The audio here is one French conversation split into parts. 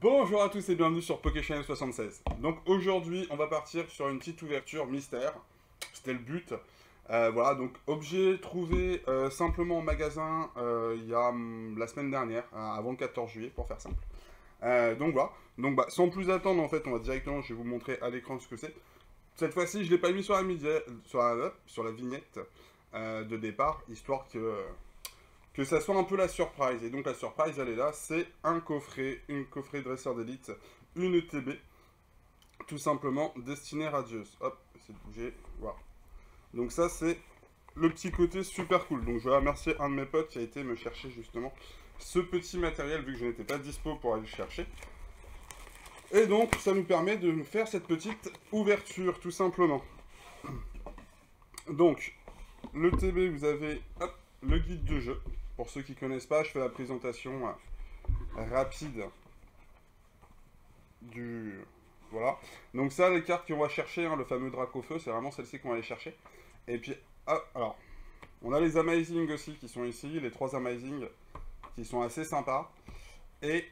Bonjour à tous et bienvenue sur PokéChannel 76. Donc aujourd'hui, on va partir sur une petite ouverture mystère. C'était le but. Voilà, donc objet trouvé simplement en magasin il y a la semaine dernière, avant le 14 juillet pour faire simple. Donc voilà. Donc sans plus attendre, en fait, on va directement, je vais vous montrer à l'écran ce que c'est. Cette fois-ci, je ne l'ai pas mis sur sur la vignette de départ, histoire que ça soit un peu la surprise. Et donc la surprise, elle est là, c'est un coffret, une coffret dresseur d'élite, une ETB, tout simplement destinée radieuse. Hop, c'est de bouger, voilà. Donc ça, c'est le petit côté super cool. Donc je vais remercier un de mes potes qui a été me chercher justement ce petit matériel, vu que je n'étais pas dispo pour aller le chercher. Et donc, ça nous permet de nous faire cette petite ouverture, tout simplement. Donc, le TB, vous avez hop, le guide de jeu. Pour ceux qui ne connaissent pas, je fais la présentation rapide du... Voilà. Donc ça, les cartes qu'on va chercher, hein, le fameux Dracofeu, c'est vraiment celle-ci qu'on va aller chercher. Et puis, hop, alors, on a les Amazing aussi qui sont ici, les 3 Amazing qui sont assez sympas. Et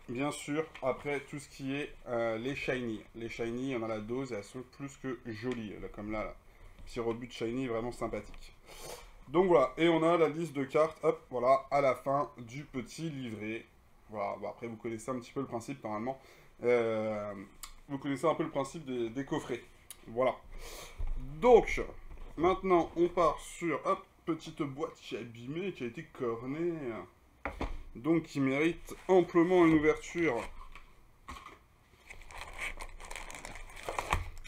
bien sûr, après, tout ce qui est les Shiny. Les Shiny, on a la dose et elles sont plus que jolies. Là, comme là, petit rebut de Shiny, vraiment sympathique. Donc voilà, et on a la liste de cartes, hop, voilà, à la fin du petit livret. Voilà, bon, après vous connaissez un petit peu le principe normalement. Vous connaissez un peu le principe des coffrets. Voilà. Donc, maintenant on part sur, hop, petite boîte qui est abîmée, qui a été cornée. Donc qui mérite amplement une ouverture.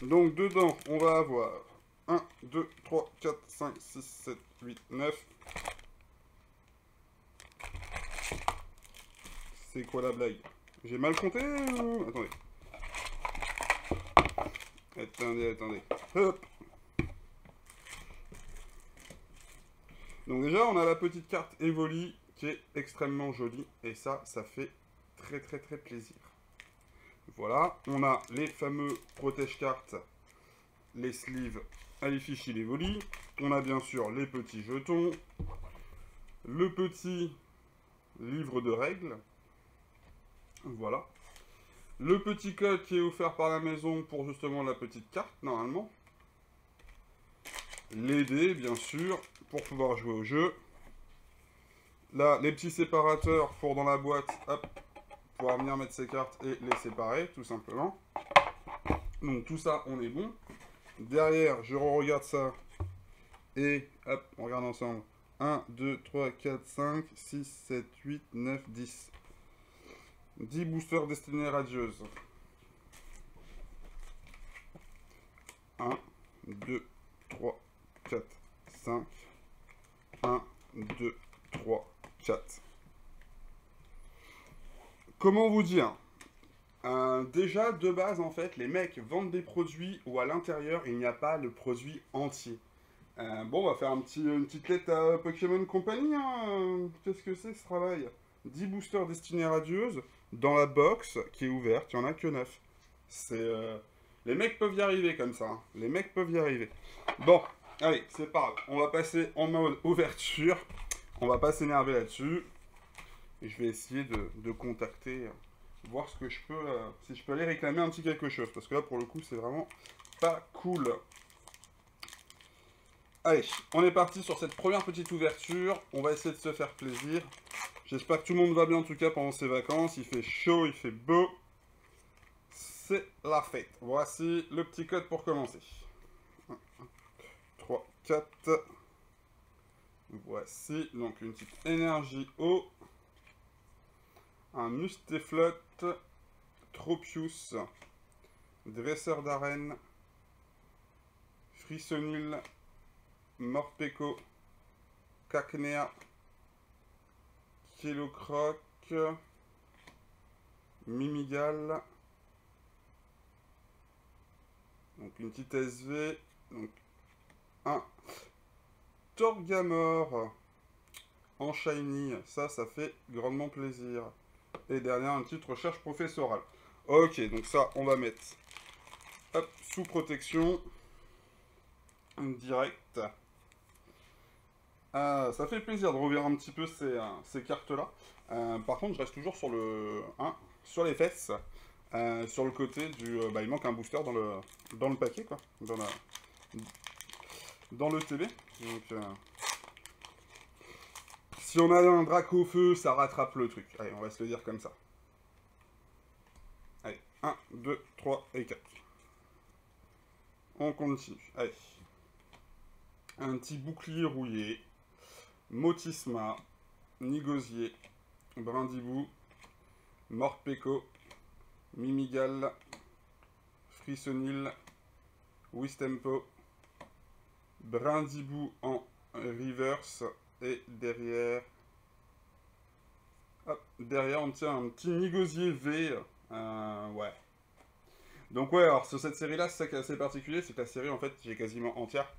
Donc dedans, on va avoir 1, 2, 3, 4, 5, 6, 7, 8, 9. C'est quoi la blague? J'ai mal compté ou... Attendez. Attendez. Hop. Donc déjà, on a la petite carte Evoli qui est extrêmement jolie. Et ça fait très plaisir. Voilà. On a les fameux protège-cartes, les sleeves Alifichi Evoli. On a bien sûr les petits jetons. Le petit livre de règles. Voilà. Le petit code qui est offert par la maison pour justement la petite carte, normalement. Les dés, bien sûr, pour pouvoir jouer au jeu. Là, les petits séparateurs pour dans la boîte, hop, pouvoir venir mettre ses cartes et les séparer, tout simplement. Donc tout ça, on est bon. Derrière, je regarde ça. Et hop, on regarde ensemble. 1, 2, 3, 4, 5, 6, 7, 8, 9, 10. 10 boosters destinés radieuses. 1, 2, 3, 4, 5. 1, 2, 3, 4. Comment vous dire? Déjà, de base, en fait, les mecs vendent des produits où à l'intérieur, il n'y a pas le produit entier. Bon, on va faire une petite lettre à Pokémon Company. Hein. Qu'est-ce que c'est ce travail? 10 boosters destinés radieuses dans la box qui est ouverte. Il n'y en a que 9. C'est... Les mecs peuvent y arriver comme ça. Hein. Les mecs peuvent y arriver. Bon, allez, c'est pas grave. On va passer en mode ouverture. On va pas s'énerver là-dessus. Et je vais essayer de contacter, voir ce que je peux... si je peux aller réclamer un petit quelque chose. Parce que là, pour le coup, c'est vraiment pas cool. Allez, on est parti sur cette première petite ouverture. On va essayer de se faire plaisir. J'espère que tout le monde va bien en tout cas pendant ces vacances. Il fait chaud, il fait beau. C'est la fête. Voici le petit code pour commencer. 1, 3, 4. Voici donc une petite énergie eau. Un Mustéflotte. Tropius. Dresseur d'arène. Frissonil. Morpeko, Cacnea, Kilocroc, Mimigal, donc une petite SV, donc un Torgamore en shiny, ça fait grandement plaisir. Et derrière, une petite recherche professorale. Ok, donc ça, on va mettre hop, sous protection, direct. Ça fait plaisir de revoir un petit peu ces cartes-là. Par contre, je reste toujours sur le 1. sur les fesses. Sur le côté du... il manque un booster dans le paquet, quoi. Dans le TB. Donc, si on a un Draco feu, ça rattrape le truc. Allez, on va se le dire comme ça. Allez, 1, 2, 3 et 4. On continue. Allez. Un petit bouclier rouillé. Motisma. Nigosier. Brindibou. Morpeko. Mimigal. Frissonil. Wistempo. Brindibou en reverse. Et derrière... Hop, derrière on tient un petit Nigosier V. Ouais. Donc ouais, alors sur cette série-là, c'est ça qui est assez particulier, c'est que la série, en fait, j'ai quasiment entière.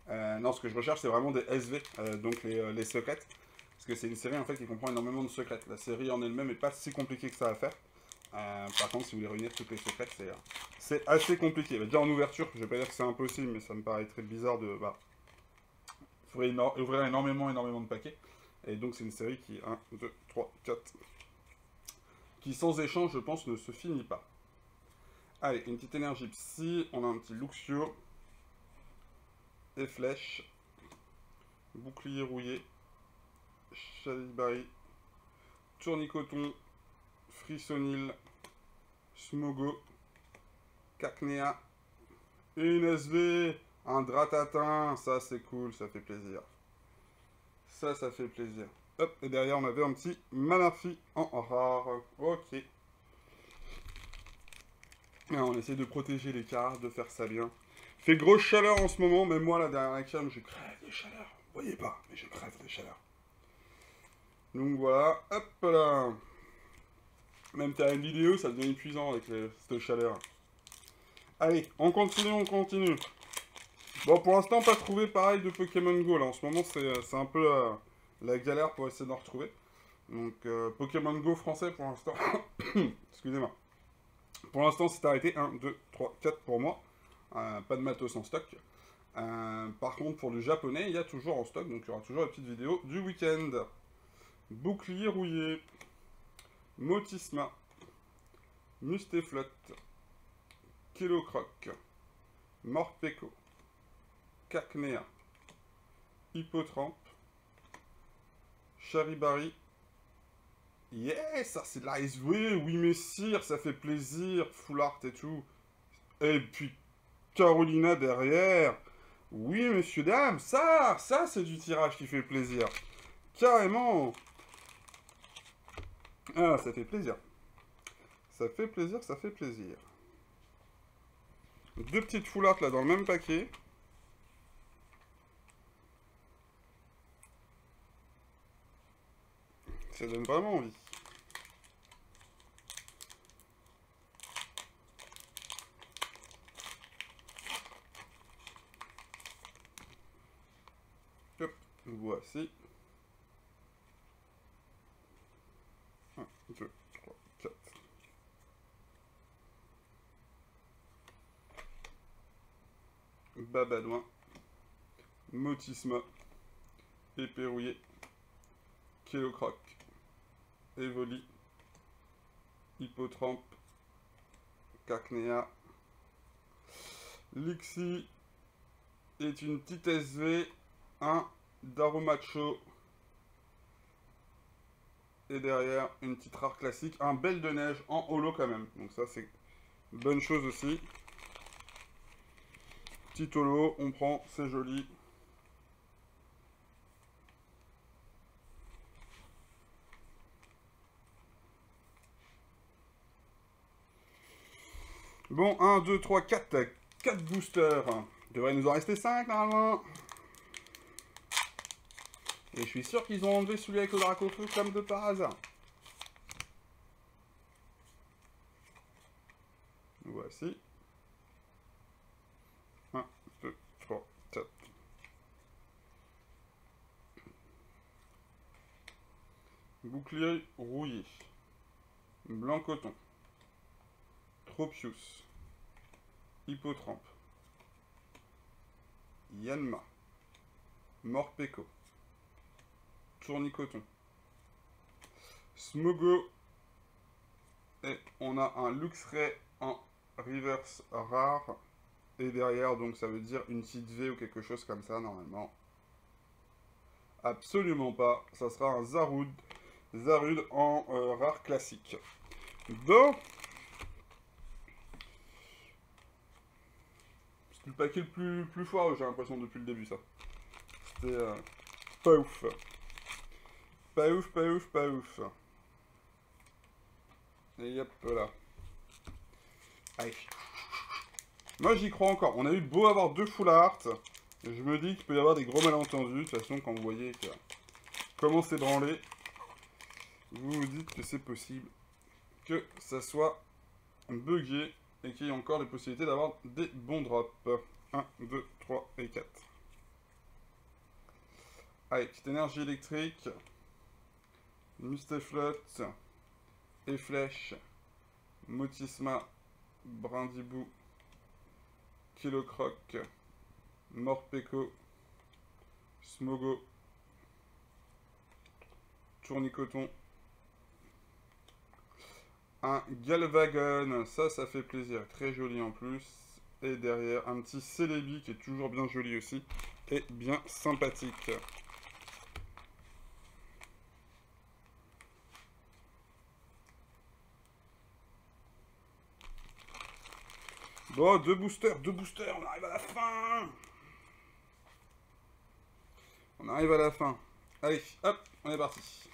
Non, ce que je recherche, c'est vraiment des SV, donc les secrètes. Parce que c'est une série, en fait, qui comprend énormément de secrètes. La série en elle-même n'est pas si compliquée que ça à faire. Par contre, si vous voulez réunir toutes les secrètes, c'est assez compliqué. Déjà en ouverture, je vais pas dire que c'est impossible, mais ça me paraît très bizarre de... il faudrait ouvrir énormément de paquets. Et donc c'est une série qui, 1, 2, 3, 4, qui sans échange, je pense, ne se finit pas. Allez, une petite énergie psy, on a un petit Luxio, et flèche, bouclier rouillé, Chalibari, Tournicoton, Frissonil, Smogo, Cacnea, une SV, un Dratatin, ça c'est cool, ça fait plaisir. Ça fait plaisir. Hop, et derrière on avait un petit Manaphy en rare. Ok. Alors, on essaie de protéger les cartes, de faire ça bien. Il fait grosse chaleur en ce moment, même moi là derrière la cam, je crève de chaleur. Vous voyez pas, mais je crève de chaleur. Donc voilà, hop là. Même t'as une vidéo, ça devient épuisant avec cette chaleur. Allez, on continue. Bon, pour l'instant, pas trouvé pareil de Pokémon Go. Là, en ce moment, c'est un peu la galère pour essayer d'en retrouver. Donc, Pokémon Go français pour l'instant. Excusez-moi. Pour l'instant, c'est arrêté. 1, 2, 3, 4 pour moi. Pas de matos en stock. Par contre, pour le japonais, il y a toujours en stock. Donc, il y aura toujours la petite vidéo du week-end. Bouclier rouillé. Motisma. Musteflot. Kilocroc. Morpeko. Cacnea. Hippotrampe. Charibari. Yes, ça c'est de la SV, oui messire, ça fait plaisir, full art et tout. Et puis Carolina derrière. Oui messieurs dames, ça c'est du tirage qui fait plaisir. Carrément. Ah, ça fait plaisir. Ça fait plaisir. Deux petites full art là dans le même paquet. Ça donne vraiment envie. Hop, voici. 1, 2, 3, 4. Babadouin. Motisma. Éperrouillé. Kilocroc. Evoli. Hippotrampe. Cacnea. Lixi est une petite SV. Un Darumacho. Et derrière, une petite rare classique. Un Belle de Neige en holo quand même. Donc ça, c'est bonne chose aussi. Petit holo, on prend, c'est joli. Bon, 1, 2, 3, 4. 4 boosters. Il devrait nous en rester 5 normalement. Et je suis sûr qu'ils ont enlevé celui avec le Dracofeu comme de par hasard. Voici. 1, 2, 3, 4. Bouclier rouillé. Blanc coton. Tropius. Hippotrampe. Yanma. Morpeko. Tournicoton. Smogo. Et on a un Luxray en reverse rare. Et derrière, donc ça veut dire une petite V ou quelque chose comme ça, normalement. Absolument pas. Ça sera un Zarude. Zarude en rare classique. Bon. C'est le paquet le plus foireux, j'ai l'impression, depuis le début, ça. C'était pas ouf. Pas ouf, pas ouf, pas ouf. Et hop là. Allez. Moi, j'y crois encore. On a eu beau avoir 2 full art. Je me dis qu'il peut y avoir des gros malentendus. De toute façon, quand vous voyez comment c'est branlé, vous vous dites que c'est possible que ça soit buggé et qu'il y ait encore des possibilités d'avoir des bons drops. 1, 2, 3 et 4. Allez, petite énergie électrique. Mustaflotte. Et flèche. Motisma. Brindibou. Kilocroc. Morpeko. Smogo. Tournicoton. Un Galvagon, ça fait plaisir, très joli en plus. Et derrière, un petit Celebi qui est toujours bien joli aussi, et bien sympathique. Bon, deux boosters, on arrive à la fin. On arrive à la fin. Allez, hop, on est parti.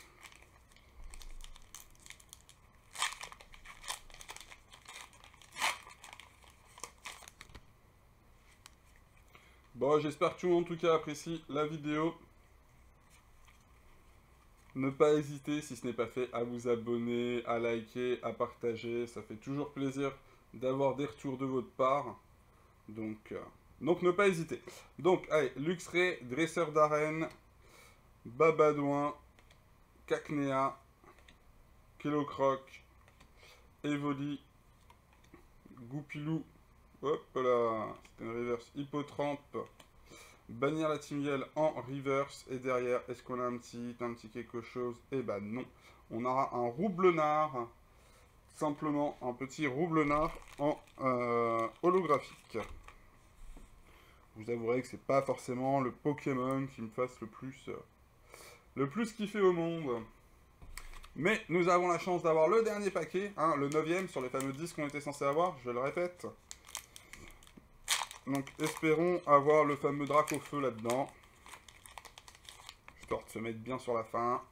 Bon, j'espère que tout le monde en tout cas apprécie la vidéo. Ne pas hésiter, si ce n'est pas fait, à vous abonner, à liker, à partager. Ça fait toujours plaisir d'avoir des retours de votre part. Donc ne pas hésiter. Donc, allez, Luxray, dresseur d'arène, Babadouin, Cacnea, Kilocroc, Evoli, Goupilou, hop là, c'était une reverse Hippotrampe, Bannir la Timiel en reverse, et derrière, est-ce qu'on a un petit quelque chose? Eh ben non, on aura un Roublenard, simplement un petit Roublenard en holographique. Vous avouerez que c'est pas forcément le Pokémon qui me fasse le plus kiffer au monde. Mais nous avons la chance d'avoir le dernier paquet, hein, le 9ème sur les fameux 10 qu'on était censé avoir, je le répète. Donc espérons avoir le fameux Drac au feu là-dedans. Histoire de se mettre bien sur la fin.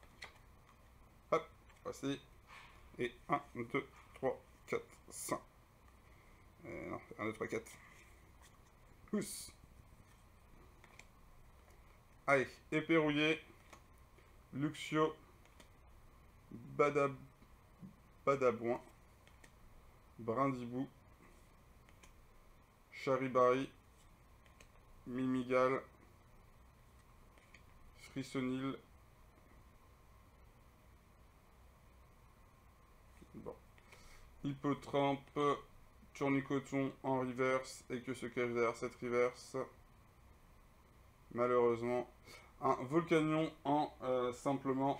Hop, voici. Et 1, 2, 3, 4, 5. Non, 1, 2, 3, 4. Pousse. Allez, épée rouillée. Luxio. Badabouin. Brindibou. Charibari. Mimigal. Frissonil. Bon. Hippotrampe. Tournicoton en reverse. Et que se cache derrière cette reverse? Malheureusement. Un Volcanion en simplement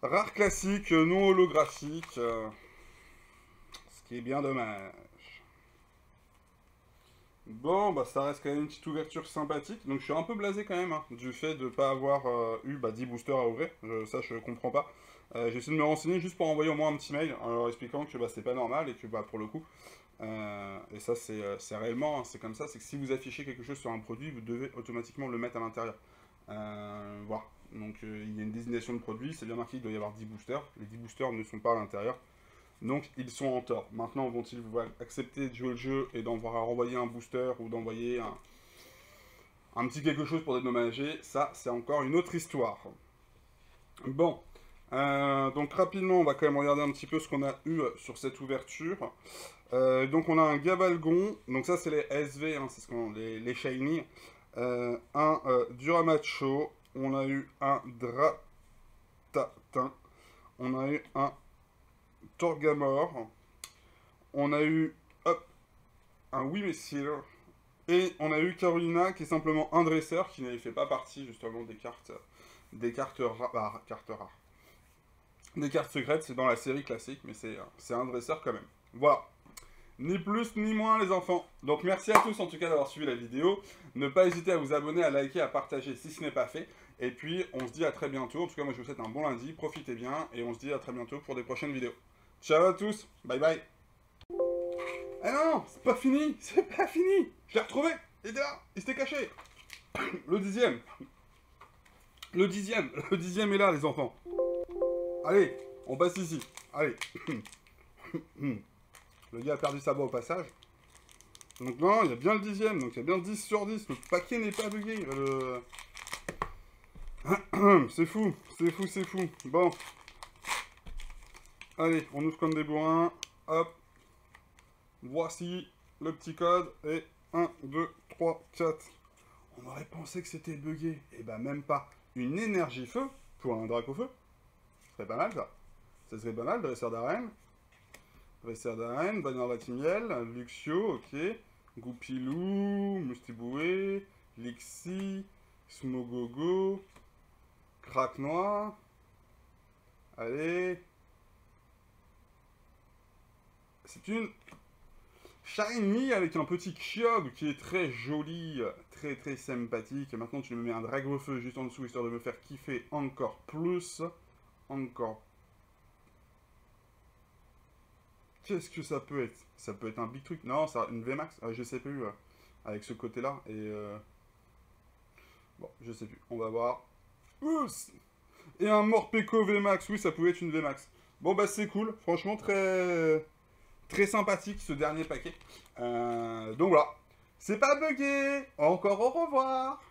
rare classique, non holographique. Ce qui est bien dommage. Bon, bah ça reste quand même une petite ouverture sympathique. Donc je suis un peu blasé quand même, hein, du fait de ne pas avoir eu 10 boosters à ouvrir. Ça, je comprends pas. J'ai essayé de me renseigner juste pour envoyer au moins un petit mail en leur expliquant que c'est pas normal et que pour le coup... et ça, c'est réellement, hein, c'est comme ça, c'est que si vous affichez quelque chose sur un produit, vous devez automatiquement le mettre à l'intérieur. Voilà. Donc il y a une désignation de produit, c'est bien marqué, il doit y avoir 10 boosters. Les 10 boosters ne sont pas à l'intérieur. Donc ils sont en tort. Maintenant, vont-ils accepter de jouer le jeu et d'envoyer renvoyer un booster ou d'envoyer un petit quelque chose pour dédommager? Ça, c'est encore une autre histoire. Bon. Donc rapidement, on va quand même regarder un petit peu ce qu'on a eu sur cette ouverture. Donc on a un Gavalgon, donc ça c'est les SV, hein, c'est ce qu'on les shiny. Un Duramacho, on a eu un Dratatin, on a eu un Torgamor, on a eu un Wimessil, et on a eu Carolina qui est simplement un dresseur qui ne fait pas partie justement des cartes rares. des cartes secrètes, c'est dans la série classique, mais c'est un dresseur quand même. Voilà. Ni plus ni moins les enfants. Donc merci à tous en tout cas d'avoir suivi la vidéo. Ne pas hésiter à vous abonner, à liker, à partager si ce n'est pas fait. Et puis on se dit à très bientôt. En tout cas moi je vous souhaite un bon lundi, profitez bien. Et on se dit à très bientôt pour des prochaines vidéos. Ciao à tous, bye bye. Ah non, c'est pas fini, c'est pas fini. Je l'ai retrouvé, il était là, il s'était caché. Le 10e. Le 10e est là les enfants. Allez, on passe ici. Allez. Le gars a perdu sa voix au passage. Donc non, il y a bien le 10e, donc il y a bien 10 sur 10. Le paquet n'est pas bugué. C'est fou, c'est fou, c'est fou. Bon. Allez, on ouvre comme des bourrins. Hop. Voici le petit code. Et 1, 2, 3, 4. On aurait pensé que c'était bugué. Et bah même pas. Une énergie feu pour un drac au feu. Ce serait pas mal ça. Ça serait pas mal, dresseur d'arène. Dresseur d'arène, bannière latimiel, Luxio, ok. Goupilou, Mustiboué, Lixi, Smogogo, Crack Noir. Allez. C'est une Shiny avec un petit Kyogre qui est très joli, très très sympathique. Maintenant tu me mets un Dragofeu juste en dessous histoire de me faire kiffer encore plus. Encore. Qu'est-ce que ça peut être? Ça peut être un big truc. Non, ça, une VMAX, je sais plus. Avec ce côté-là. Et bon, je sais plus. On va voir. Ouss. Et un Morpeko VMAX. Oui, ça pouvait être une VMAX. Bon, bah c'est cool. Franchement, très très sympathique ce dernier paquet. Donc voilà. C'est pas bugué. Encore au revoir.